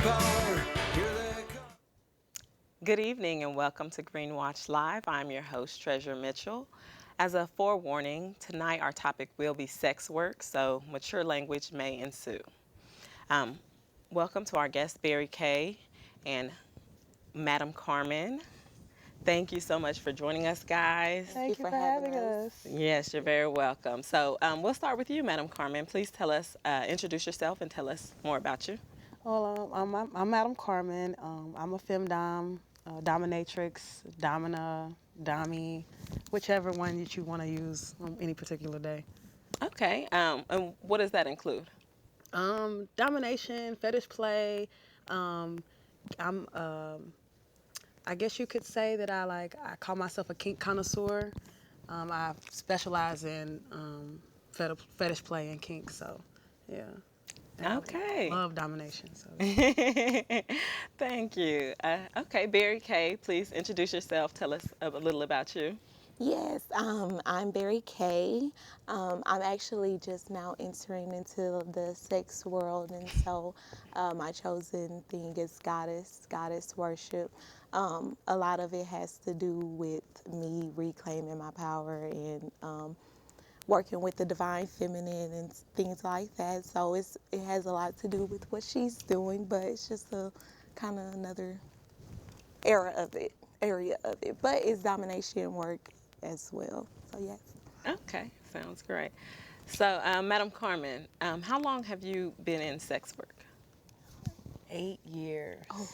power. Here they come. Good evening and welcome to Green Watch Live. I'm your host, Treasure Mitchell. As a forewarning, tonight our topic will be sex work, so mature language may ensue. Um, Welcome to our guest, Berry Kay and Madam Carmen. Thank you so much for joining us, guys. Thank you Thank you for for having having us. us. Yes, you're very welcome. So we'll start with you, Madam Carmen. Please tell us, introduce yourself and tell us more about you. Well, I'm Madam Carmen. I'm a femdom, dominatrix, domina, dommy, whichever one that you want to use on any particular day. Okay, and what does that include? Domination, fetish play. Um, I'm I guess you could say that I call myself a kink connoisseur. I specialize in fetish play and kink. So, yeah, and I Okay. love domination. So. Thank you. Okay, Barry Kay, please introduce yourself. Tell us a little about you. Yes, I'm Berry Kay. I'm actually just now entering into the sex world, and so my chosen thing is goddess worship. A lot of it has to do with me reclaiming my power and working with the divine feminine and things like that. So it has a lot to do with what she's doing, but it's just a kind of another area of it. But it's domination work as well. So yes. Okay, sounds great. So, Madam Carmen, how long have you been in sex work? 8 years. Oh,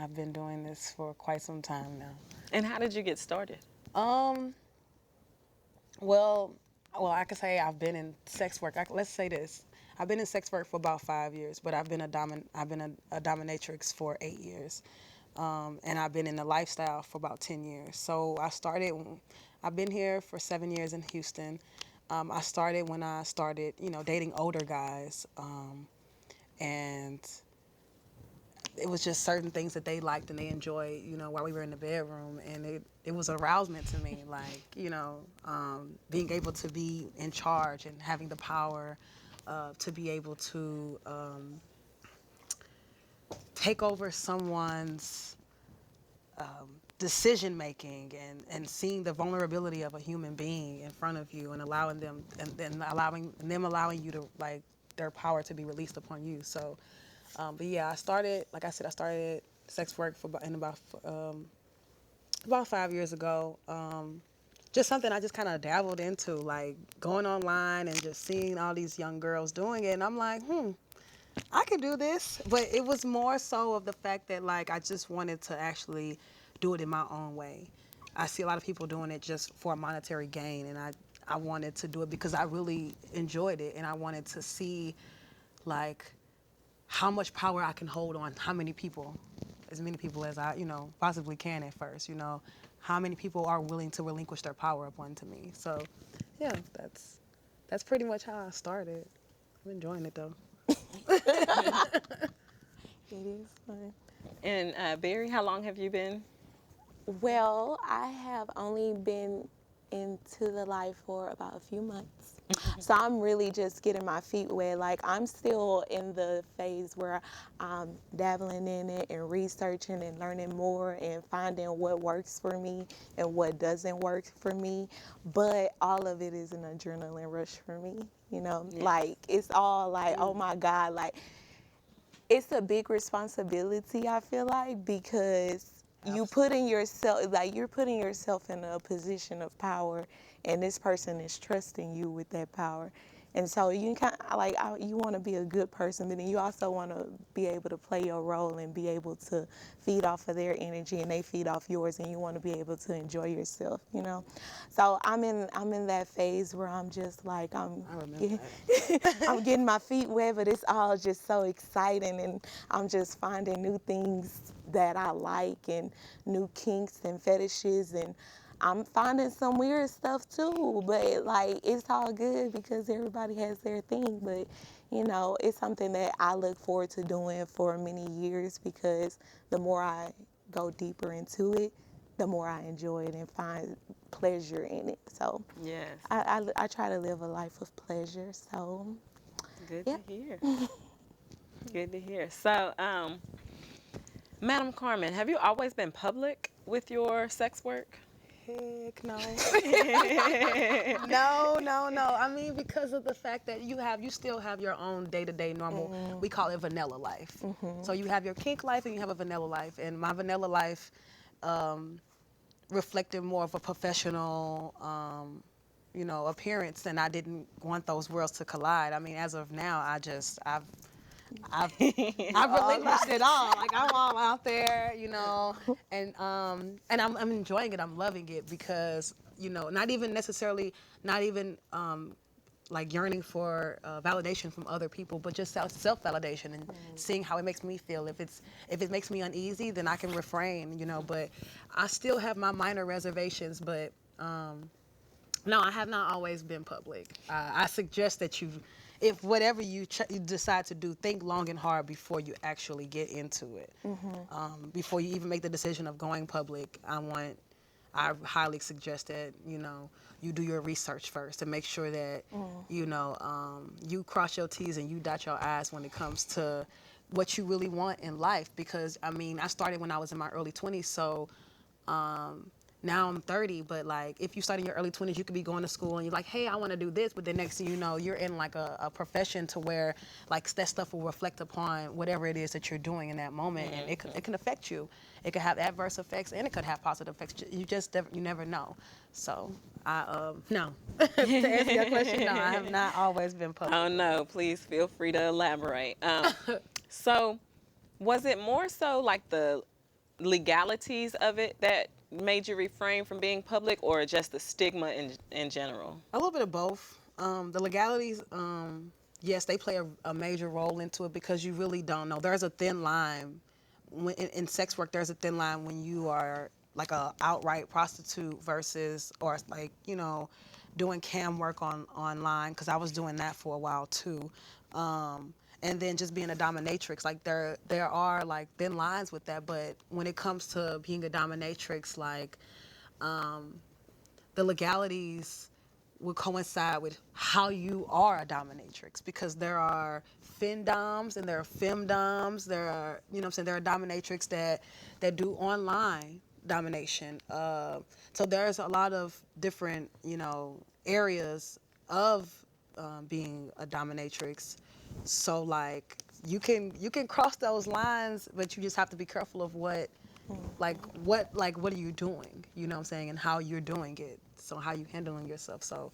I've been doing this for quite some time now. And how did you get started? Um, well, I could say I've been in sex work. Let's say this: I've been in sex work for about 5 years, but I've been a dominatrix for 8 years, and I've been in the lifestyle for about 10 years. So I've been here for 7 years in Houston. I started when I started, dating older guys, and it was just certain things that they liked and they enjoyed, while we were in the bedroom. And it was arousement to me, like, being able to be in charge and having the power to be able to take over someone's decision making and seeing the vulnerability of a human being in front of you and allowing them and allowing you to like their power to be released upon you. So but yeah, I started sex work for about 5 years ago. Just something I just kind of dabbled into, like going online and just seeing all these young girls doing it, and I'm like, I could do this. But it was more so of the fact that like I just wanted to actually do it in my own way. I see a lot of people doing it just for a monetary gain, and I wanted to do it because I really enjoyed it, and I wanted to see like how much power I can hold on how many people, as many people as I, possibly can at first, how many people are willing to relinquish their power upon to me. So, yeah, that's pretty much how I started. I'm enjoying it though. it is fun. And Barry, how long have you been? Well, I have only been into the life for about a few months. So I'm really just getting my feet wet. Like I'm still in the phase where I'm dabbling in it and researching and learning more and finding what works for me and what doesn't work for me. But all of it is an adrenaline rush for me. Yes. Like it's all like, oh my God, like it's a big responsibility, I feel like, because you're putting yourself in a position of power, and this person is trusting you with that power. And so you kind of like you want to be a good person, but then you also want to be able to play your role and be able to feed off of their energy, and they feed off yours, and you want to be able to enjoy yourself. So I'm in that phase where I'm just like I remember getting, that. I'm getting my feet wet, but it's all just so exciting, and I'm just finding new things that I like and new kinks and fetishes, and I'm finding some weird stuff too, but like it's all good because everybody has their thing. But it's something that I look forward to doing for many years because the more I go deeper into it, the more I enjoy it and find pleasure in it. So Yes. I try to live a life of pleasure. So Good yeah. to hear. Good to hear. So, Madam Carmen, have you always been public with your sex work? Heck no. No, no, no. I mean, because of the fact that you still have your own day-to-day normal, we call it vanilla life. So you have your kink life and you have a vanilla life. And my vanilla life reflected more of a professional, appearance, and I didn't want those worlds to collide. I mean, as of now, I've relinquished it all. Like I'm all out there, and I'm enjoying it. I'm loving it because not even necessarily, not even like yearning for validation from other people, but just self validation and seeing how it makes me feel. If it makes me uneasy, then I can refrain, But I still have my minor reservations, but. No, I have not always been public. I suggest that if whatever you decide to do, think long and hard before you actually get into it. Before you even make the decision of going public, I highly suggest that you do your research first and make sure that you cross your T's and you dot your I's when it comes to what you really want in life. Because I mean, I started when I was in my early 20s, so. Now I'm 30, but like if you start in your early 20s, you could be going to school and you're like, hey, I want to do this, but then next thing you know, you're in like a profession to where like that stuff will reflect upon whatever it is that you're doing in that moment, and it can affect you. It could have adverse effects and it could have positive effects. You never know. So no. To answer your question, no, I have not always been public. Oh no, please feel free to elaborate. So, was it more so like the legalities of it that made you refrain from being public, or just the stigma in general? A little bit of both. The legalities, yes, they play a major role into it because you really don't know. There's a thin line in sex work. There's a thin line when you are like a outright prostitute versus, or like doing cam work online, because I was doing that for a while too. And then just being a dominatrix, like there are like thin lines with that. But when it comes to being a dominatrix, like the legalities would coincide with how you are a dominatrix, because there are femdoms and there are femdoms. There are, there are dominatrix that do online domination. So there's a lot of different, areas of being a dominatrix. So like you can cross those lines, but you just have to be careful of what are you doing? You know what I'm saying, and how you're doing it. So how you handling yourself. So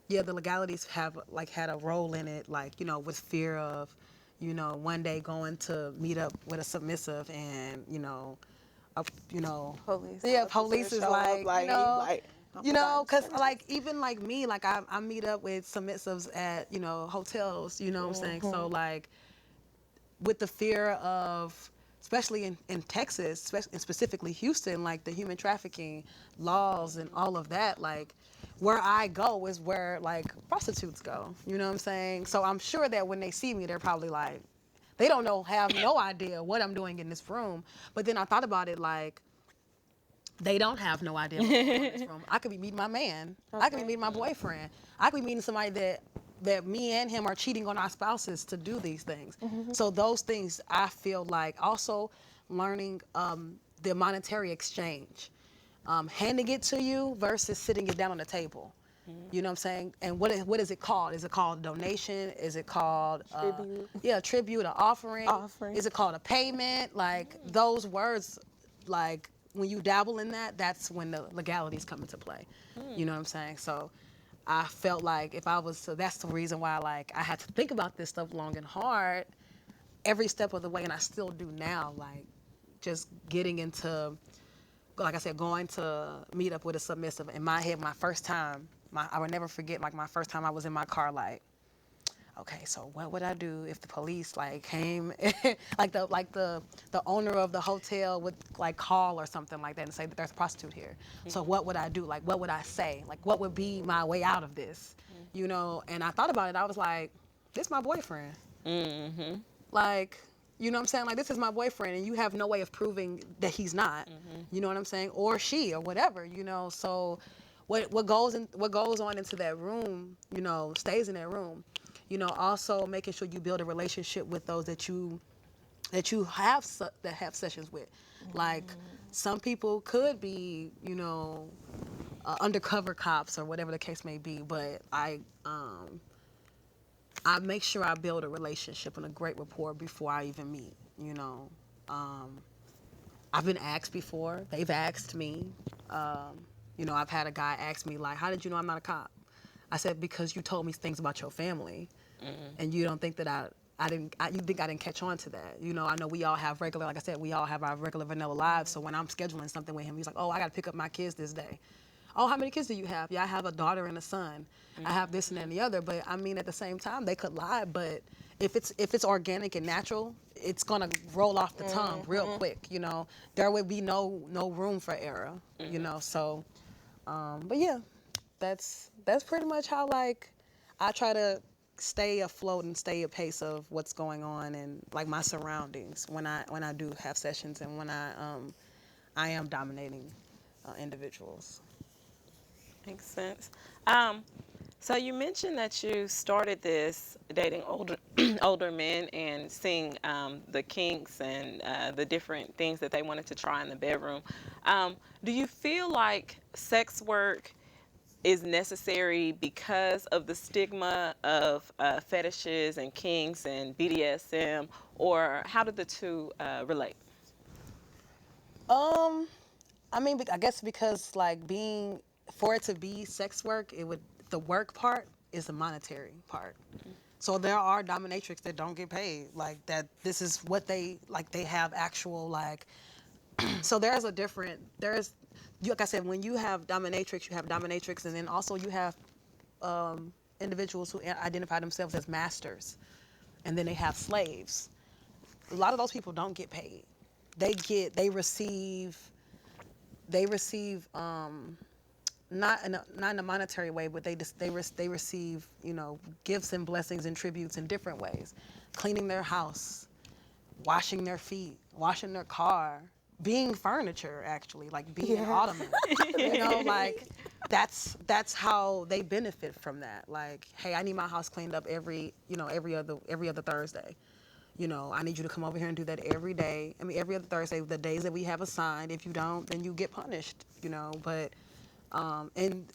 yeah, the legalities have like had a role in it, like, with fear of, one day going to meet up with a submissive and, Police. yeah, officer police is show up, like, oh my God, because like even like me, like I meet up with submissives at, hotels, you know what I'm saying? So like with the fear of, especially in Texas, and specifically Houston, like the human trafficking laws and all of that, like where I go is where like prostitutes go, you know what I'm saying? So I'm sure that when they see me, they're probably like, they don't know, have no idea what I'm doing in this room. But then I thought about it, like, they don't have no idea what I'm doing in this room. I could be meeting my man. I could be meeting my boyfriend. I could be meeting somebody that me and him are cheating on our spouses to do these things. So those things, I feel like also learning the monetary exchange, handing it to you versus sitting it down on the table. You know what I'm saying? And what is it called? Is it called donation? Is it called Tribute. tribute, an offering? Offering. Is it called a payment? Like those words, like when you dabble in that, that's when the legalities come into play. You know what I'm saying? So I felt like so that's the reason why like I had to think about this stuff long and hard every step of the way, and I still do now, like just getting into, like I said, going to meet up with a submissive. In my head, my first time, I would never forget, like my first time I was in my car, like, okay, so what would I do if the police like came, like the owner of the hotel would like call or something like that and say that there's a prostitute here. So what would I do? Like, what would I say? Like, what would be my way out of this? And I thought about it. I was like, this is my boyfriend. Like, you know what I'm saying? Like, this is my boyfriend, and you have no way of proving that he's not. You know what I'm saying? Or she, or whatever. So what goes on into that room, stays in that room. Also making sure you build a relationship with those that you have that have sessions with. Like some people could be, undercover cops or whatever the case may be, but I make sure I build a relationship and a great rapport before I even meet. I've been asked before. They've asked me. I've had a guy ask me like, "How did you know I'm not a cop?" I said, "Because you told me things about your family, and you don't think that I didn't. You think I didn't catch on to that? I know we all have regular, like I said, we all have our regular vanilla lives. So when I'm scheduling something with him, he's like, "Oh, I got to pick up my kids this day." Oh, how many kids do you have? Yeah, I have a daughter and a son. I have this and that and the other. But I mean, at the same time, they could lie. But if it's organic and natural, it's gonna roll off the tongue real quick. There would be no room for error. So, but yeah, that's pretty much how like I try to stay afloat and stay a pace of what's going on and like my surroundings when I do have sessions and when I am dominating individuals. Makes sense. So you mentioned that you started this dating older older men and seeing the kinks and the different things that they wanted to try in the bedroom. Do you feel like sex work is necessary because of the stigma of fetishes and kinks and BDSM, or how do the two relate? Um, I mean, I guess because like for it to be sex work, the work part is the monetary part. So there are dominatrix that don't get paid. Like that, this is what they have actual like. So like I said, when you have dominatrix, and then also you have individuals who identify themselves as masters, and then they have slaves. A lot of those people don't get paid. They receive not in a monetary way, but they receive gifts and blessings and tributes in different ways, cleaning their house, washing their feet, washing their car, being furniture actually, like being an ottoman. Like that's how they benefit from that. Like, hey, I need my house cleaned up every other Thursday. I need you to come over here and do that every day. I mean, every other Thursday, the days that we have assigned. If you don't, then you get punished. But and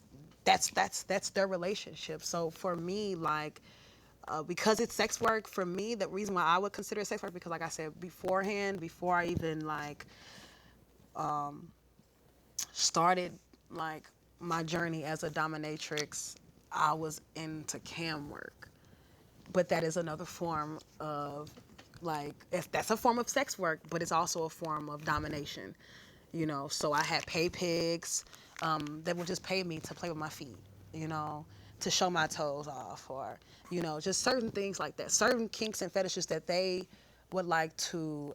that's their relationship. So for me, like, because it's sex work, for me, the reason why I would consider it sex work, because like I said beforehand, before I even like started like my journey as a dominatrix, I was into cam work. But that is another form of like, if that's a form of sex work, but it's also a form of domination. So I had pay pigs that would just pay me to play with my feet, to show my toes off, or just certain things like that, certain kinks and fetishes that they would like to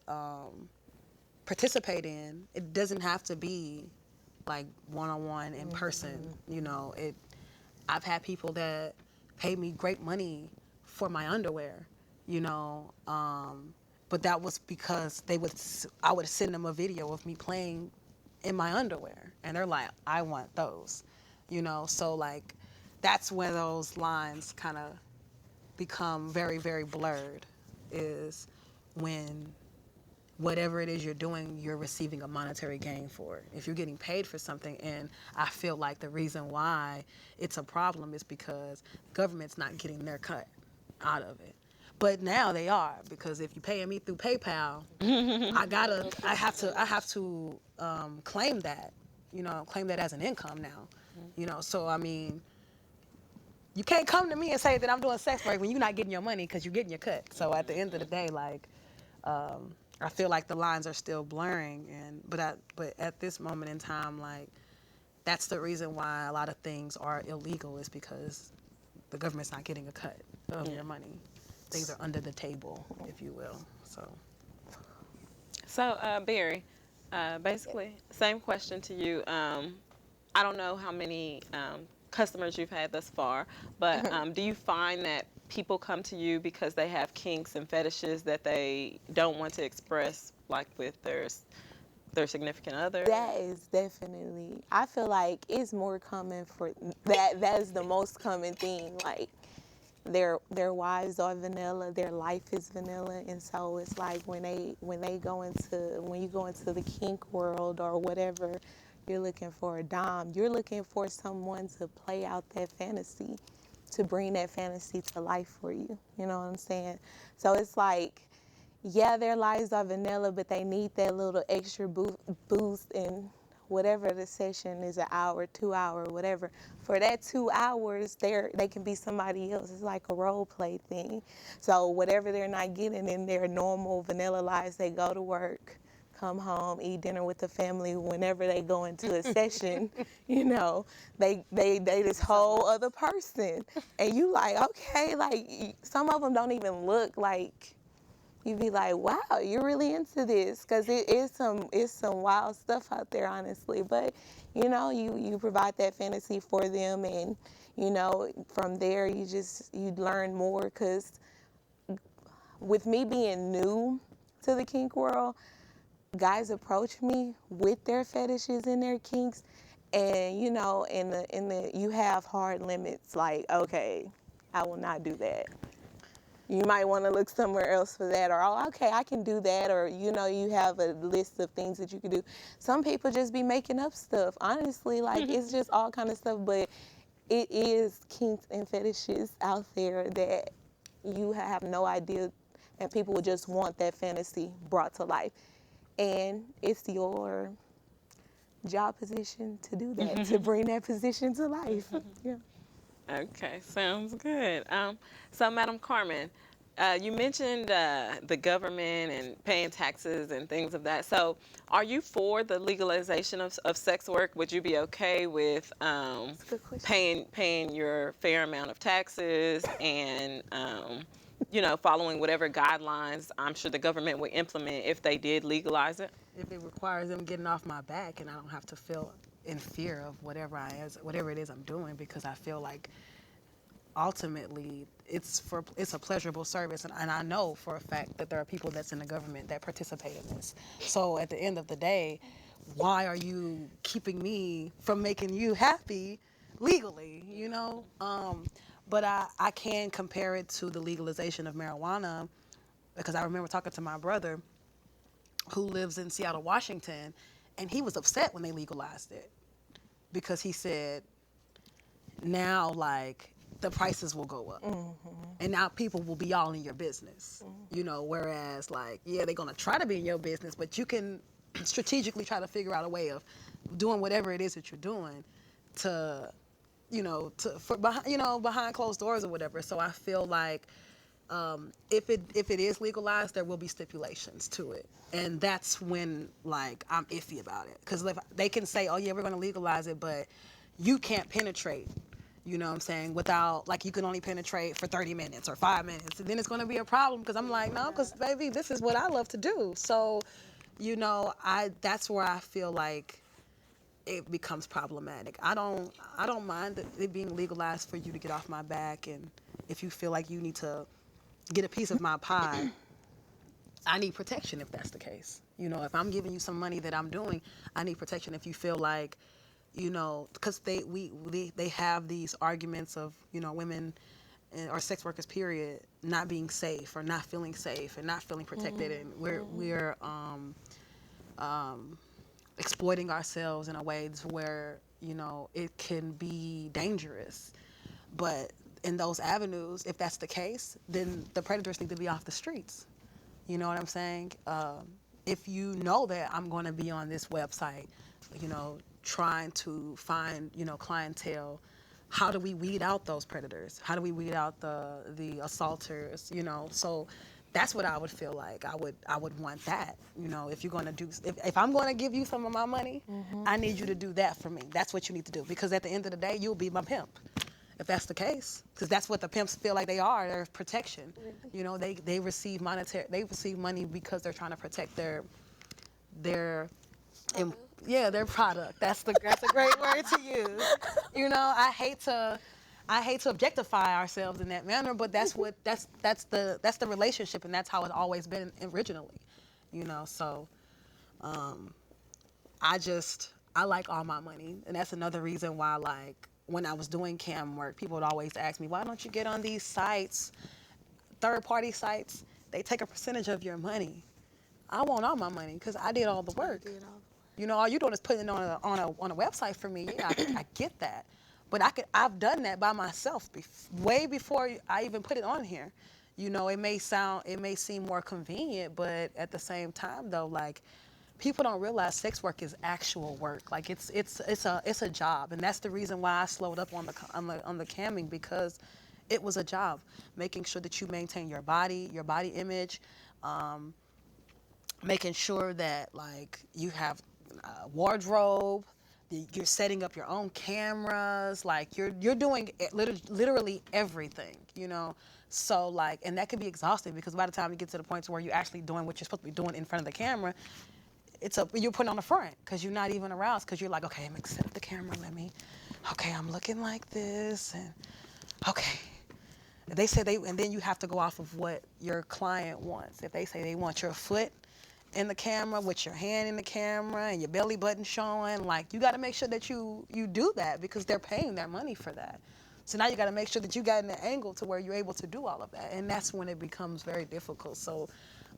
participate in. It doesn't have to be like one-on-one in person. I've had people that pay me great money for my underwear, you know, but that was because I would send them a video of me playing in my underwear, and they're like, I want those, so like that's where those lines kind of become very, very blurred, is when whatever it is you're doing, you're receiving a monetary gain for it. If you're getting paid for something, and I feel like the reason why it's a problem is because government's not getting their cut out of it. But now they are, because if you're paying me through PayPal, I have to claim that, claim that as an income now, So I mean, you can't come to me and say that I'm doing sex work when you're not getting your money because you're getting your cut. So at the end of the day, like, I feel like the lines are still blurring, but at this moment in time, like, that's the reason why a lot of things are illegal, is because the government's not getting a cut of your money. Things are under the table, if you will. So, Barry, basically, same question to you. I don't know how many customers you've had thus far, but do you find that people come to you because they have kinks and fetishes that they don't want to express, like with their significant other? That is definitely. I feel like it's more common for that. That is the most common thing. Like their wives are vanilla, their life is vanilla, and so it's like when you go into the kink world or whatever, you're looking for a dom. You're looking for someone to play out that fantasy, to bring that fantasy to life for you. You know what I'm saying? So it's like, yeah, their lives are vanilla, but they need that little extra boost in whatever the session is, an hour, 2 hour, whatever. For that 2 hours, they can be somebody else. It's like a role play thing. So whatever they're not getting in their normal vanilla lives, they go to work, come home, eat dinner with the family. Whenever they go into a session, they this whole other person, and you like, okay, like some of them don't even look like. You'd be like, wow, you're really into this, because it's some wild stuff out there, honestly. But you provide that fantasy for them, and from there you learn more. Because with me being new to the kink world, guys approach me with their fetishes and their kinks, and you have hard limits. Like, okay, I will not do that. You might want to look somewhere else for that, or, oh, okay, I can do that, or you have a list of things that you can do. Some people just be making up stuff, honestly. Like, it's just all kind of stuff. But it is kinks and fetishes out there that you have no idea, and people would just want that fantasy brought to life, and it's your job position to do that, to bring that position to life. Yeah. Okay, sounds good. So, Madam Carmen, you mentioned the government and paying taxes and things of that. So, are you for the legalization of sex work? Would you be okay with That's a good question. paying your fair amount of taxes and following whatever guidelines I'm sure the government would implement if they did legalize it? If it requires them getting off my back and I don't have to feel in fear of whatever it is I'm doing, because I feel like ultimately it's a pleasurable service, and I know for a fact that there are people that's in the government that participate in this. So at the end of the day, why are you keeping me from making you happy legally, but I can compare it to the legalization of marijuana, because I remember talking to my brother who lives in Seattle, Washington, and he was upset when they legalized it, because he said now, like, the prices will go up, and now people will be all in your business, whereas, like, yeah, they're going to try to be in your business, but you can strategically try to figure out a way of doing whatever it is that you're doing to behind closed doors or whatever. So I feel like if it is legalized, there will be stipulations to it, and that's when, like, I'm iffy about it, because they can say, oh yeah, we're going to legalize it, but you can't penetrate. You know what I'm saying? Without, like, you can only penetrate for 30 minutes or 5 minutes. And then it's going to be a problem, because I'm like, no, because, baby, this is what I love to do. So, that's where I feel like it becomes problematic. I don't mind it being legalized for you to get off my back. And if you feel like you need to get a piece of my pie, I need protection if that's the case. If I'm giving you some money that I'm doing, I need protection. If you feel like, because they have these arguments of, women or sex workers, period, not being safe or not feeling safe and not feeling protected, and we're exploiting ourselves in a way to where it can be dangerous. But in those avenues, if that's the case, then the predators need to be off the streets. You know what I'm saying? If you know that I'm going to be on this website, trying to find, clientele, how do we weed out those predators? How do we weed out the assaulters? So that's what I would feel like. I would want that. If you're going to do, if I'm going to give you some of my money, I need you to do that for me. That's what you need to do, because at the end of the day, you'll be my pimp. If that's the case, because that's what the pimps feel like they are. They're protection. They receive money because they're trying to protect their their product. That's a great word to use. I hate to objectify ourselves in that manner, but that's the relationship, and that's how it's always been originally. So I like all my money, and that's another reason why, like, when I was doing cam work, people would always ask me, why don't you get on these sites, third-party sites? They take a percentage of your money. I want all my money because I did all the work. All you doing is putting it on a website for me. Yeah, I get that, but I've done that by myself way before I even put it on here. It may seem more convenient, but at the same time though, like, people don't realize sex work is actual work. Like, it's a job, and that's the reason why I slowed up on the camming, because it was a job, making sure that you maintain your body image, making sure that, like, you have a wardrobe, you're setting up your own cameras, like, you're doing literally everything. So, like, and that can be exhausting, because by the time you get to the point to where you're actually doing what you're supposed to be doing in front of the camera, you're putting on the front, because you're not even aroused, because you're like, okay, I'm gonna set up the camera, okay, I'm looking like this, and okay. And then you have to go off of what your client wants. If they say they want your foot in the camera with your hand in the camera and your belly button showing, like, you got to make sure that you do that, because they're paying their money for that. So now you got to make sure that you got in an angle to where you're able to do all of that, and that's when it becomes very difficult. So,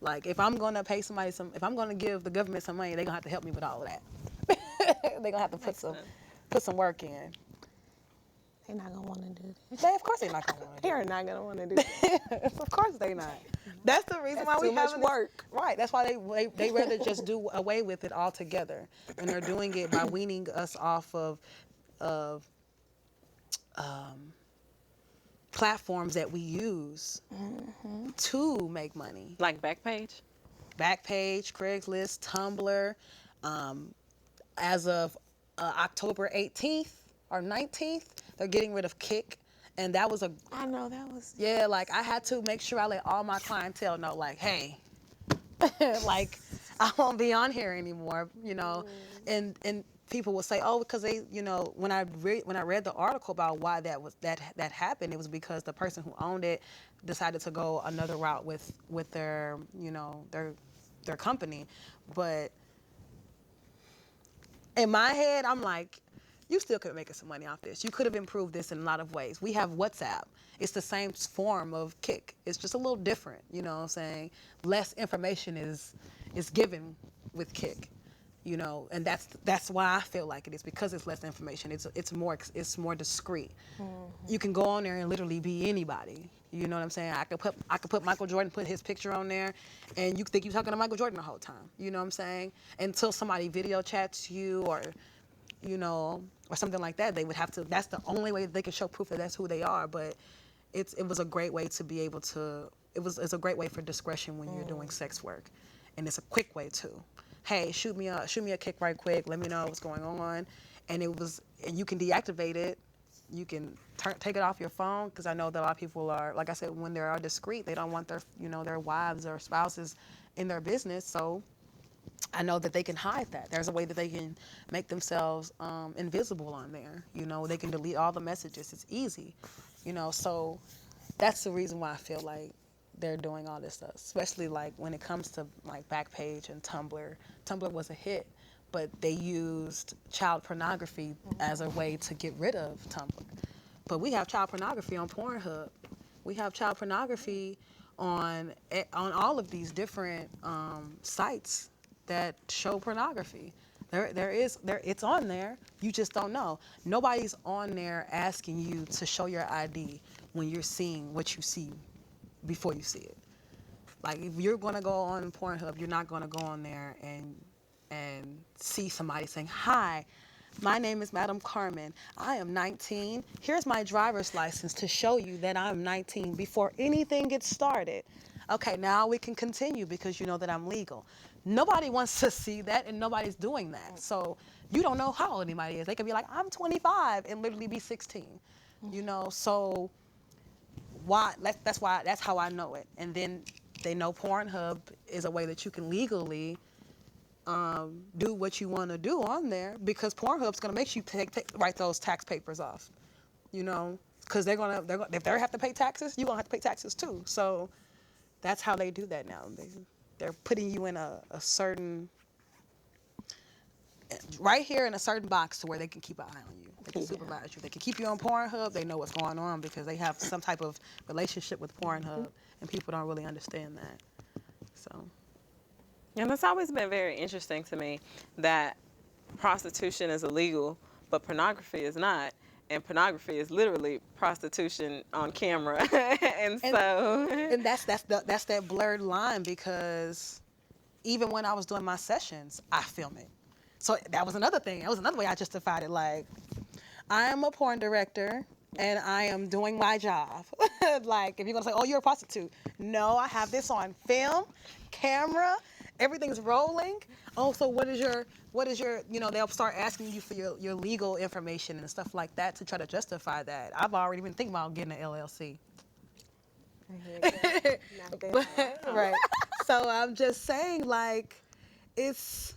like, if I'm gonna pay somebody if I'm gonna give the government some money, they're gonna have to help me with all of that. They're gonna have to put some work in. They're not gonna want to do that. Of course they're not gonna want to. They're not gonna want to do that. Of course they not. That's the reason why That's we too much have work. Right. That's why they rather just do away with it altogether, and they're doing it by weaning us off of platforms that we use to make money. Like Backpage? Backpage, Craigslist, Tumblr. As of October 18th or 19th, they're getting rid of Kick. And that was I know that was. yeah, like, I had to make sure I let all my clientele know, like, hey, like, I won't be on here anymore. And people will say, oh, because they, when I read the article about why that happened, it was because the person who owned it decided to go another route with their their company. But in my head, I'm like, you still could make some money off this. You could have improved this in a lot of ways. We have WhatsApp. It's the same form of Kick. It's just a little different, you know what I'm saying? Less information is given with Kick, and that's why I feel like it is, because it's less information. It's more discreet. You can go on there and literally be anybody. You know what I'm saying? I could put Michael Jordan, put his picture on there, and you think you're talking to Michael Jordan the whole time. You know what I'm saying? Until somebody video chats you or something like that, they would have to. That's the only way they can show proof that that's who they are. But it was a great way to be able to. It's a great way for discretion when you're doing sex work, and it's a quick way too. Hey, shoot me a kick right quick. Let me know what's going on, and you can deactivate it. You can take it off your phone, because I know that a lot of people are, like I said, when they are discreet, they don't want their wives or spouses in their business. So I know that they can hide that. There's a way that they can make themselves invisible on there. They can delete all the messages. It's easy. So that's the reason why I feel like they're doing all this stuff, especially like when it comes to like Backpage and Tumblr. Tumblr was a hit, but they used child pornography as a way to get rid of Tumblr. But we have child pornography on Pornhub. We have child pornography on all of these different sites that show pornography. It's on there. You just don't know. Nobody's on there asking you to show your ID when you're seeing what you see before you see it. Like, if you're gonna go on Pornhub, you're not gonna go on there and see somebody saying, "Hi, my name is Madam Carmen. I am 19. Here's my driver's license to show you that I'm 19," before anything gets started. Okay, now we can continue because you know that I'm legal. Nobody wants to see that, and nobody's doing that. So you don't know how old anybody is. They could be like, I'm 25 and literally be 16. So that's how I know it. And then they know Pornhub is a way that you can legally do what you want to do on there, because Pornhub's gonna make you write those tax papers off, because they're gonna if they have to pay taxes, you're gonna have to pay taxes too. So that's how they do that now. They're putting you in a certain right here in a certain box to where they can keep an eye on you. They can Yeah. supervise you. They can keep you on Pornhub. They know what's going on because they have some type of relationship with Pornhub, and people don't really understand that. So, And it's always been very interesting to me that prostitution is illegal, but pornography is not. And pornography is literally prostitution on camera. and and so, and that's that blurred line because even when I was doing my sessions, I film it. So that was another thing. That was another way I justified it. Like, I am a porn director and I am doing my job. Like, if you're gonna say, "Oh, you're a prostitute," no, I have this on film, camera, everything's rolling. Oh, so what is your, they'll start asking you for your legal information and stuff like that to try to justify that. I've already been thinking about getting an LLC. Right. So I'm just saying, like, it's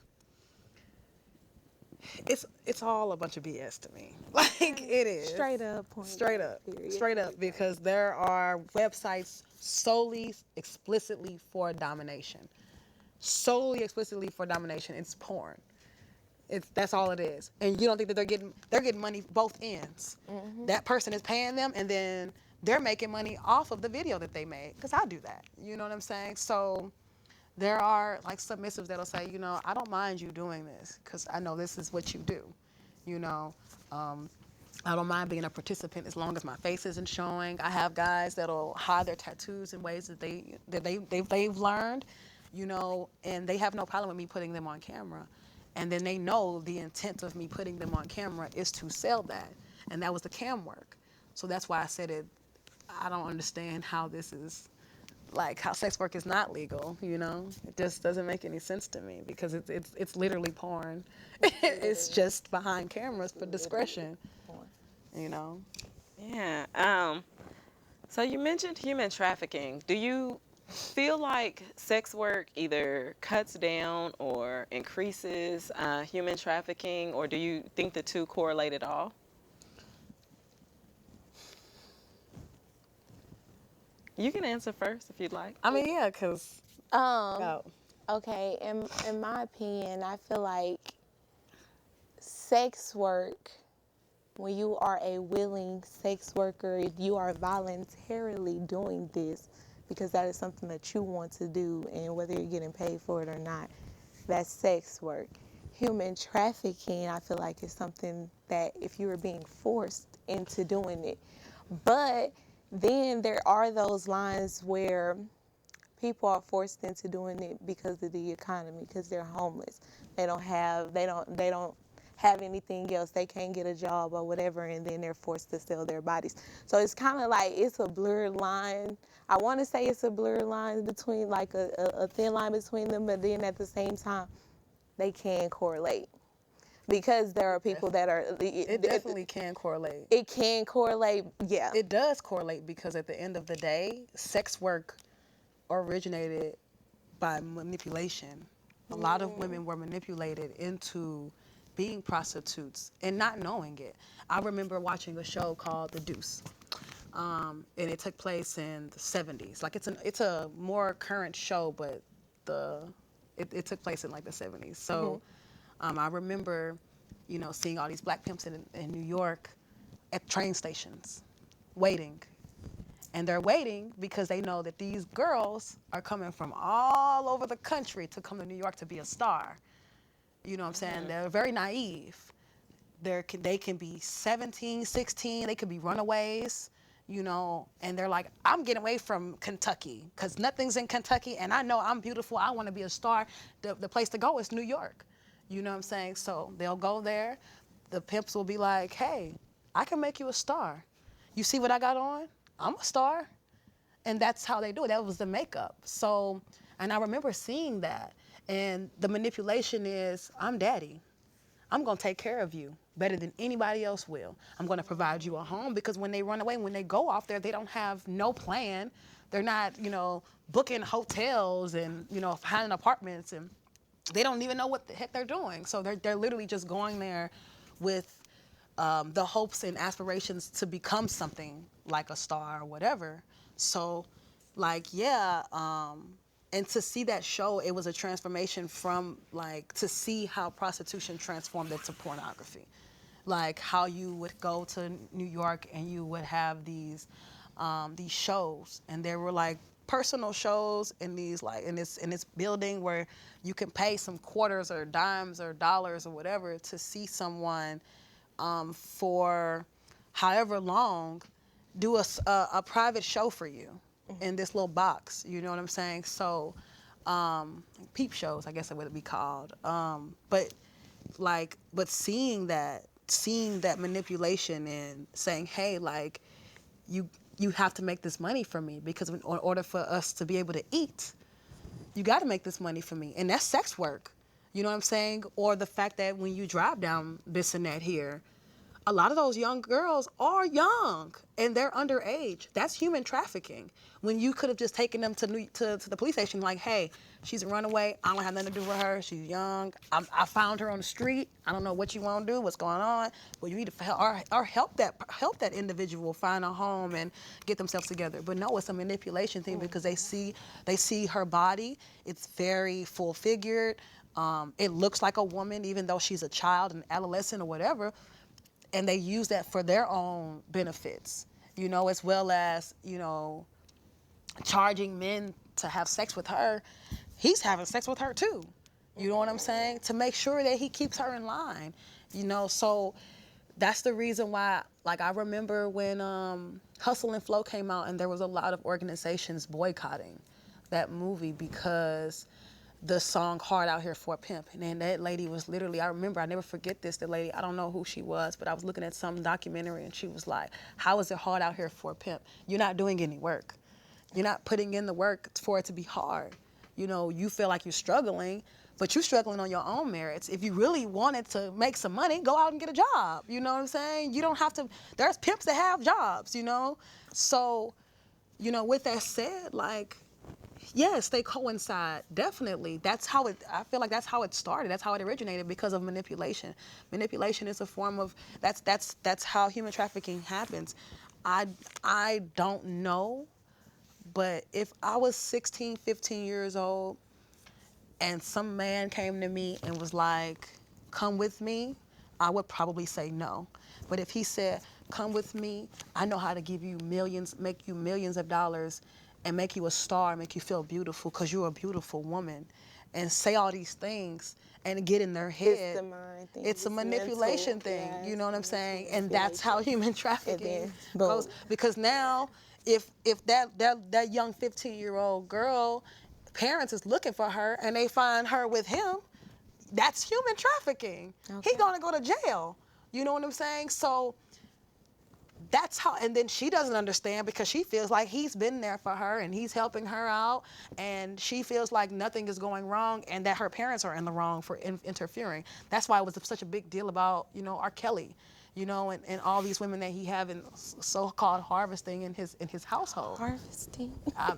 it's all a bunch of BS to me. Like, it is. Straight up. Point Straight blank, up. period. Straight up. Because there are websites solely, explicitly for domination. Solely, explicitly for domination. It's porn. That's all it is. And you don't think that they're getting money both ends. That person is paying them, and then they're making money off of the video that they made. Because I do that. You know what I'm saying? So there are like submissives that'll say, I don't mind you doing this because I know this is what you do. You know, I don't mind being a participant as long as my face isn't showing. I have guys that'll hide their tattoos in ways that they've learned, and they have no problem with me putting them on camera. And then they know the intent of me putting them on camera is to sell that. And that was the cam work. So that's why I said it. I don't understand how this is, like, how sex work is not legal, It just doesn't make any sense to me because it's literally porn. It's just behind cameras for discretion, yeah. So you mentioned human trafficking. Do you feel like sex work either cuts down or increases human trafficking, or do you think the two correlate at all? You can answer first if you'd like. I mean, yeah, because, Okay, in my opinion, I feel like sex work, when you are a willing sex worker, you are voluntarily doing this because that is something that you want to do, and whether you're getting paid for it or not, that's sex work. Human trafficking, I feel like, is something that if you are being forced into doing it. But then there are those lines where people are forced into doing it because of the economy, because they're homeless. They don't have anything else. They can't get a job or whatever, and then they're forced to sell their bodies. So it's kind of like it's a blurred line. I want to say it's a blurred line between, like a thin line between them, but then at the same time, they can correlate. Because there are people that are... it definitely can correlate. It can correlate, yeah. It does correlate because at the end of the day, sex work originated by manipulation. A lot of women were manipulated into being prostitutes and not knowing it. I remember watching a show called The Deuce, and it took place in the 70s. Like, it's a more current show, but it took place in like the 70s. So I remember, seeing all these black pimps in New York at train stations, waiting. And they're waiting because they know that these girls are coming from all over the country to come to New York to be a star. You know what I'm saying? They're very naive. They can be 17, 16. They could be runaways, and they're like, I'm getting away from Kentucky because nothing's in Kentucky, and I know I'm beautiful. I want to be a star. The place to go is New York. You know what I'm saying? So they'll go there. The pimps will be like, hey, I can make you a star. You see what I got on? I'm a star. And that's how they do it. That was the makeup. So, and I remember seeing that. And the manipulation is, I'm daddy. I'm going to take care of you better than anybody else will. I'm going to provide you a home because when they run away, when they go off there, they don't have no plan. They're not, booking hotels and, finding apartments, and they don't even know what the heck they're doing. So they're literally just going there with the hopes and aspirations to become something like a star or whatever. So, like, yeah, And to see that show, it was a transformation from like to see how prostitution transformed into pornography, like how you would go to New York and you would have these shows, and there were like personal shows in these like in this building where you can pay some quarters or dimes or dollars or whatever to see someone for however long do a private show for you in this little box. You know what I'm saying? So peep shows, I guess it would be called. But seeing that manipulation and saying, hey, like you have to make this money for me, because in order for us to be able to eat, you got to make this money for me, and that's sex work. You know what I'm saying? Or the fact that when you drive down this and that here, a lot of those young girls are young and they're underage. That's human trafficking. When you could have just taken them to the police station, like, hey, she's a runaway. I don't have nothing to do with her. She's young. I found her on the street. I don't know what you want to do, what's going on. Well, you need to help that individual find a home and get themselves together. But no, it's a manipulation thing, because they see her body. It's very full figured. It looks like a woman, even though she's a child, an adolescent, or whatever. And they use that for their own benefits, you know, as well as, you know, charging men to have sex with her. He's having sex with her too. You know what I'm saying? To make sure that he keeps her in line, you know. So that's the reason why, like, I remember when Hustle and Flow came out, and there was a lot of organizations boycotting that movie because the song Hard Out Here for a Pimp. And then that lady was literally, I remember, I never forget this, the lady, I don't know who she was, but I was looking at some documentary and she was like, how is it hard out here for a pimp? You're not doing any work. You're not putting in the work for it to be hard. You know, you feel like you're struggling, but you're struggling on your own merits. If you really wanted to make some money, go out and get a job. You know what I'm saying? You don't have to, there's pimps that have jobs, you know? So, you know, with that said, like, yes, they coincide, definitely. I feel like that's how it started. That's how it originated, because of manipulation. Manipulation is a form of, that's how human trafficking happens. I don't know, but if I was 16, 15 years old and some man came to me and was like, come with me, I would probably say no. But if he said, come with me, I know how to give you millions, make you millions of dollars, and make you a star, make you feel beautiful because you're a beautiful woman, and say all these things and get in their head. It's the mind thing. It's a manipulation mental. thing, Yeah, you know what I'm it's saying? And that's how human trafficking then, goes. boom. Because now, if that young 15-year-old girl, parents is looking for her and they find her with him, that's human trafficking. Okay. He's gonna go to jail. You know what I'm saying? So that's how, and then she doesn't understand, because she feels like he's been there for her and he's helping her out, and she feels like nothing is going wrong and that her parents are in the wrong for interfering. That's why it was such a big deal about, you know, R. Kelly, you know, and all these women that he have in so-called harvesting in his household. Harvesting.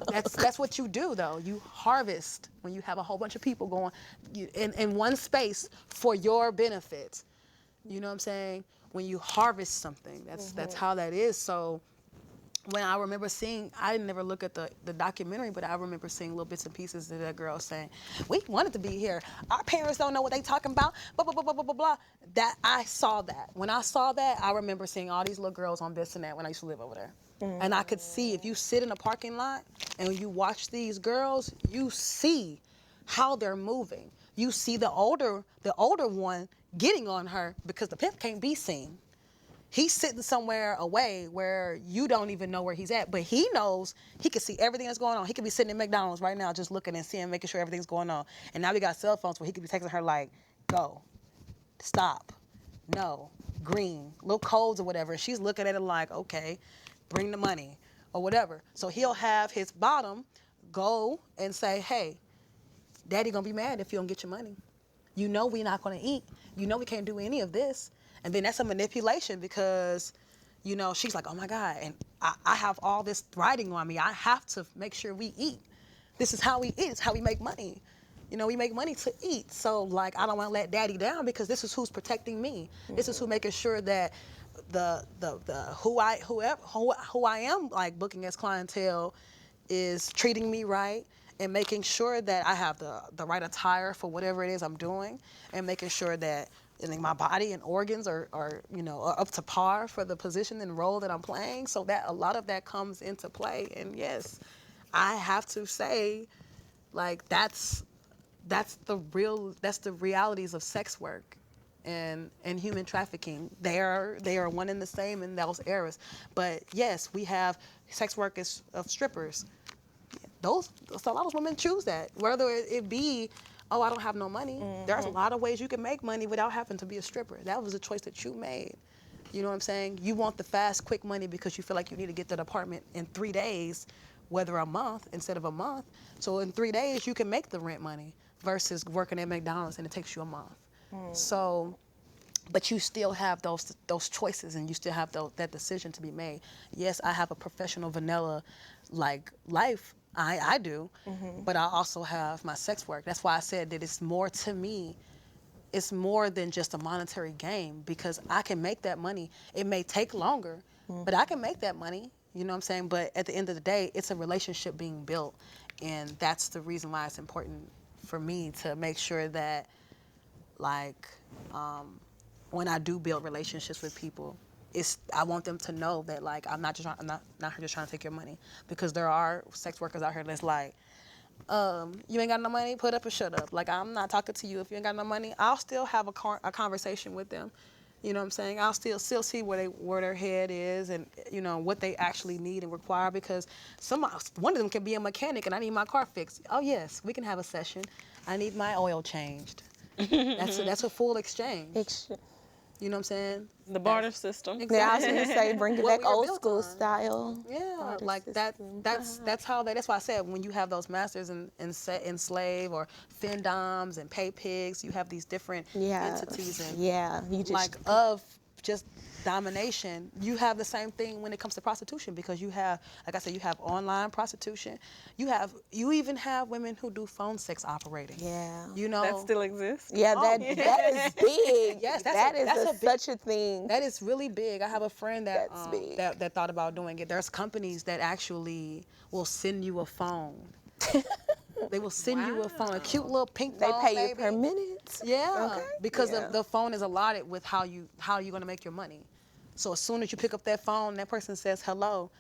That's what you do, though. You harvest when you have a whole bunch of people going in one space for your benefit. You know what I'm saying? When you harvest something, that's how that is. So when I remember seeing, I didn't never look at the documentary, but I remember seeing little bits and pieces of that girl saying, we wanted to be here. Our parents don't know what they talking about, blah, blah, blah, blah, blah, blah, blah. That, I saw that. When I saw that, I remember seeing all these little girls on this and that when I used to live over there. And I could see, if you sit in a parking lot and you watch these girls, you see how they're moving. You see the older one getting on her, because the pimp can't be seen. He's sitting somewhere away where you don't even know where he's at, but he knows, he can see everything that's going on. He could be sitting in McDonald's right now just looking and seeing, making sure everything's going on. And now we got cell phones where he could be texting her like, go, stop, no, green, little codes or whatever. And she's looking at it like, okay, bring the money or whatever. So he'll have his bottom go and say, hey, daddy gonna be mad if you don't get your money. You know we're not gonna eat. You know we can't do any of this. And then that's a manipulation, because, you know, she's like, oh my God, and I have all this riding on me. I have to make sure we eat. This is how we eat. It's how we make money. You know, we make money to eat. So, like, I don't want to let daddy down, because this is who's protecting me. This is who making sure that who I am, like, booking as clientele is treating me right and making sure that I have the right attire for whatever it is I'm doing, and making sure that my body and organs are up to par for the position and role that I'm playing. So that a lot of that comes into play. And yes, I have to say, like, that's the realities of sex work and human trafficking. They are one and the same in those eras. But yes, we have sex work of strippers. So a lot of women choose that, whether it be, oh, I don't have no money. There's a lot of ways you can make money without having to be a stripper. That was a choice that you made. You know what I'm saying? You want the fast, quick money because you feel like you need to get to the apartment in 3 days, whether a month instead of a month. So in 3 days, you can make the rent money versus working at McDonald's and it takes you a month. So, but you still have those choices, and you still have that decision to be made. Yes, I have a professional vanilla like life. I do, but I also have my sex work. That's why I said that it's more to me. It's more than just a monetary game, because I can make that money. It may take longer, but I can make that money. You know what I'm saying? But at the end of the day, it's a relationship being built, and that's the reason why it's important for me to make sure that, like, when I do build relationships with people, I want them to know that, like, I'm not here just trying to take your money, because there are sex workers out here that's like, you ain't got no money, put up or shut up. Like, I'm not talking to you if you ain't got no money. I'll still have a conversation with them. You know what I'm saying? I'll still see where their head is, and what they actually need and require, because one of them can be a mechanic and I need my car fixed. Oh yes, we can have a session. I need my oil changed. That's a full exchange. You know what I'm saying? The barter system. Exactly. Yeah, I was gonna say bring it What back we were old built school on. style. Yeah, barter like system. that's how that's why I said, when you have those masters in slave or femdoms and pay pigs, you have these different entities and you just like of just domination. You have the same thing when it comes to prostitution, because you have, like I said, you have online prostitution. You even have women who do phone sex operating. Yeah. That still exists? Yeah, that is big. Yes, such a thing. That is really big. I have a friend that That's big. that thought about doing it. There's companies that actually will send you a phone. They will send you a phone, a cute little pink They phone, pay you baby. per minute. Yeah, Okay. because Yeah. the phone is allotted with how you're gonna make your money. So as soon as you pick up that phone, that person says hello,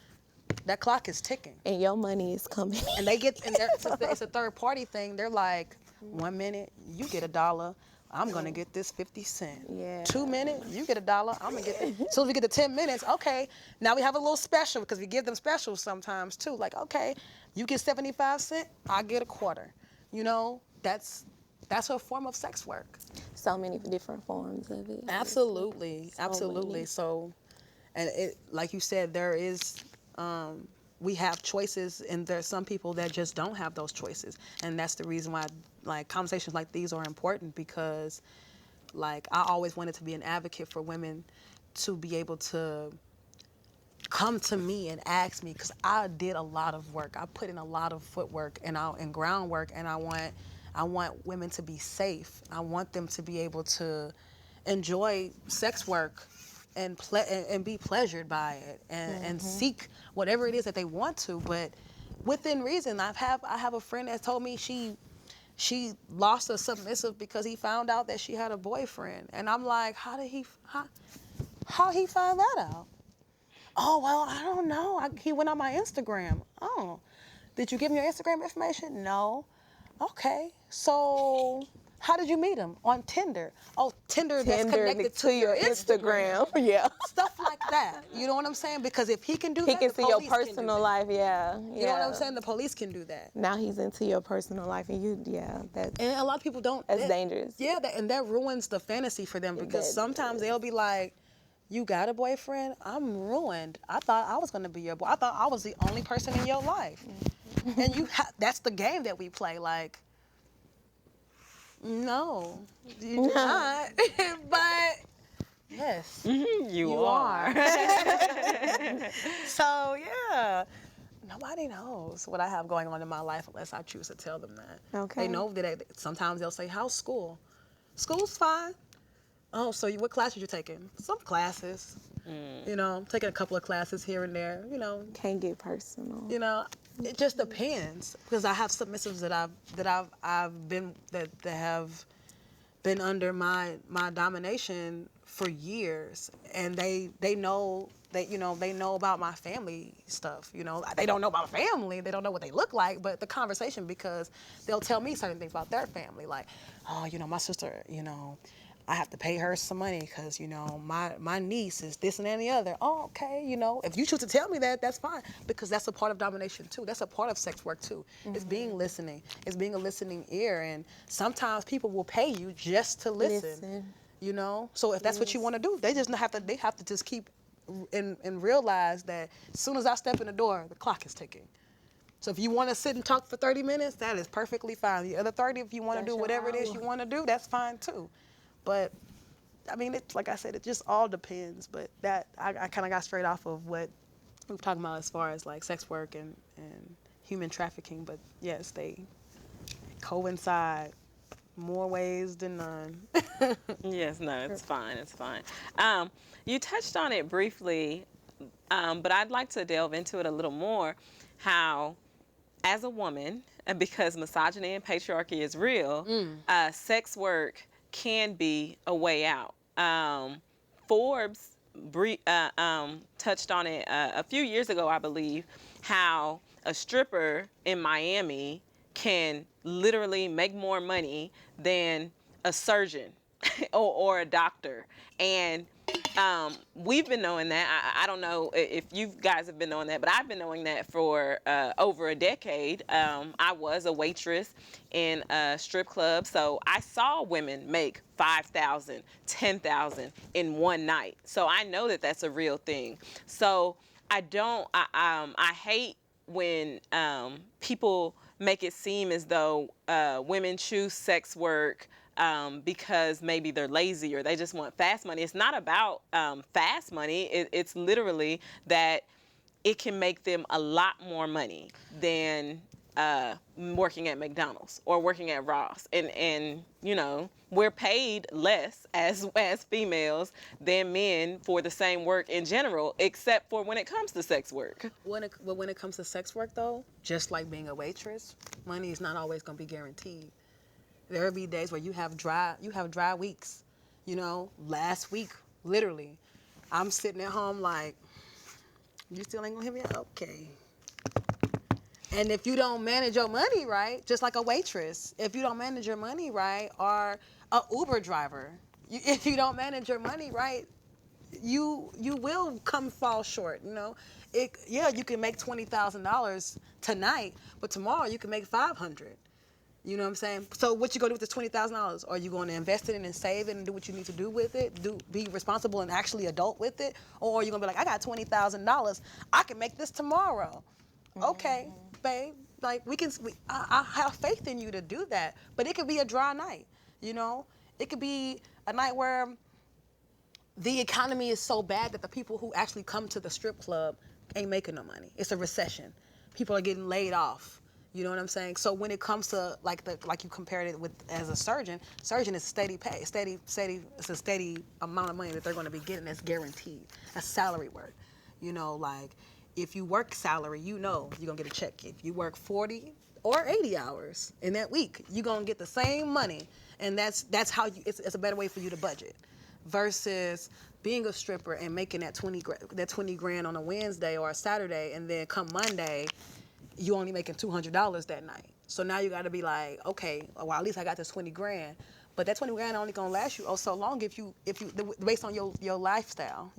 that clock is ticking. And your money is coming. And since it's a third party thing, they're like, 1 minute, you get $1. I'm gonna get this 50 cents. Yeah. 2 minutes, you get $1. I'm gonna get this. So we get to 10 minutes, okay, now we have a little special, because we give them specials sometimes too. Like, okay, you get 75 cents, I get a quarter. That's a form of sex work. So many different forms of it. Absolutely, So absolutely. many. So, and it, like you said, there is, we have choices, and there's some people that just don't have those choices, and that's the reason why, like, conversations like these are important, because, like, I always wanted to be an advocate for women to be able to come to me and ask me, because I did a lot of work. I put in a lot of footwork and groundwork, and I want women to be safe. I want them to be able to enjoy sex work and be pleasured by it, and seek whatever it is that they want to, but within reason. I have a friend that told me she lost a submissive because he found out that she had a boyfriend, and I'm like, how he find that out? Oh, well, I don't know. He went on my Instagram. Oh, did you give him your Instagram information? No. Okay, so how did you meet him? On Tinder. Oh, Tinder that's connected to your Instagram. Yeah. Stuff like that. You know what I'm saying? Because if he can do He that, can the see your police can do personal that. life, yeah. You know what I'm saying? The police can do that. Now he's into your personal life, and that's And a lot of people don't. That's dangerous. Yeah, and that ruins the fantasy for them, because sometimes they'll be like, you got a boyfriend? I'm ruined. I thought I was going to be your boy. I thought I was the only person in your life. And that's the game that we play. Like, no, you do not. But yes, You are. So yeah, nobody knows what I have going on in my life unless I choose to tell them that. Okay. They know that sometimes they'll say, how's school? School's fine. Oh, so what classes you taking? Some classes. Taking a couple of classes here and there. Can't get personal. It just depends, because I have submissives that have been under my domination for years, and they know that, they know about my family stuff. They don't know about family, they don't know what they look like, but the conversation, because they'll tell me certain things about their family, like, oh, my sister, I have to pay her some money because, my niece is this and that and the other. Oh, okay, if you choose to tell me that, that's fine, because that's a part of domination too. That's a part of sex work too. It's being listening. It's being a listening ear, and sometimes people will pay you just to listen. So if that's what you want to do, they have to just keep and realize that as soon as I step in the door, the clock is ticking. So if you want to sit and talk for 30 minutes, that is perfectly fine. The other 30, if you want to do whatever it is you want to do, that's fine too. But I mean, it's like I said, it just all depends. But that I kind of got straight off of what we were talking about as far as like sex work and human trafficking. But yes, they coincide more ways than none. Yes, no, it's fine. It's fine. You touched on it briefly, but I'd like to delve into it a little more. How, as a woman, and because misogyny and patriarchy is real, sex work can be a way out. Forbes touched on it a few years ago, I believe, how a stripper in Miami can literally make more money than a surgeon or a doctor. And we've been knowing that. I don't know if you guys have been knowing that, but I've been knowing that for over a decade. I was a waitress in a strip club, so I saw women make $5,000, $10,000 in one night. So I know that that's a real thing. So I hate when people make it seem as though women choose sex work because maybe they're lazy or they just want fast money. It's not about fast money. It's literally that it can make them a lot more money than working at McDonald's or working at Ross. And we're paid less as females than men for the same work in general, except for when it comes to sex work. When it comes to sex work, though, just like being a waitress, money is not always going to be guaranteed. There will be days where you have dry weeks. Last week, literally, I'm sitting at home like, you still ain't gonna hit me up? Okay. And if you don't manage your money right, just like a waitress, if you don't manage your money right, or a Uber driver, if you don't manage your money right, you will fall short. You can make $20,000 tonight, but tomorrow you can make $500. You know what I'm saying? So what you gonna do with this $20,000? Are you going to invest it and save it and do what you need to do with it? Be responsible and actually adult with it? Or are you gonna be like, I got $20,000, I can make this tomorrow? Okay, babe. Like I have faith in you to do that. But it could be a dry night. It could be a night where the economy is so bad that the people who actually come to the strip club ain't making no money. It's a recession. People are getting laid off. You know what I'm saying? So when it comes to like you compared it with as a surgeon is steady pay, it's a steady amount of money that they're going to be getting that's guaranteed. That's salary work. Like if you work salary, you're going to get a check. If you work 40 or 80 hours in that week, you're going to get the same money. And that's how it's a better way for you to budget versus being a stripper and making that 20 grand on a Wednesday or a Saturday, and then come Monday, you only making $200 that night. So now you got to be like, okay, well, at least I got this 20 grand. But that 20 grand only going to last you so long if you based on your lifestyle,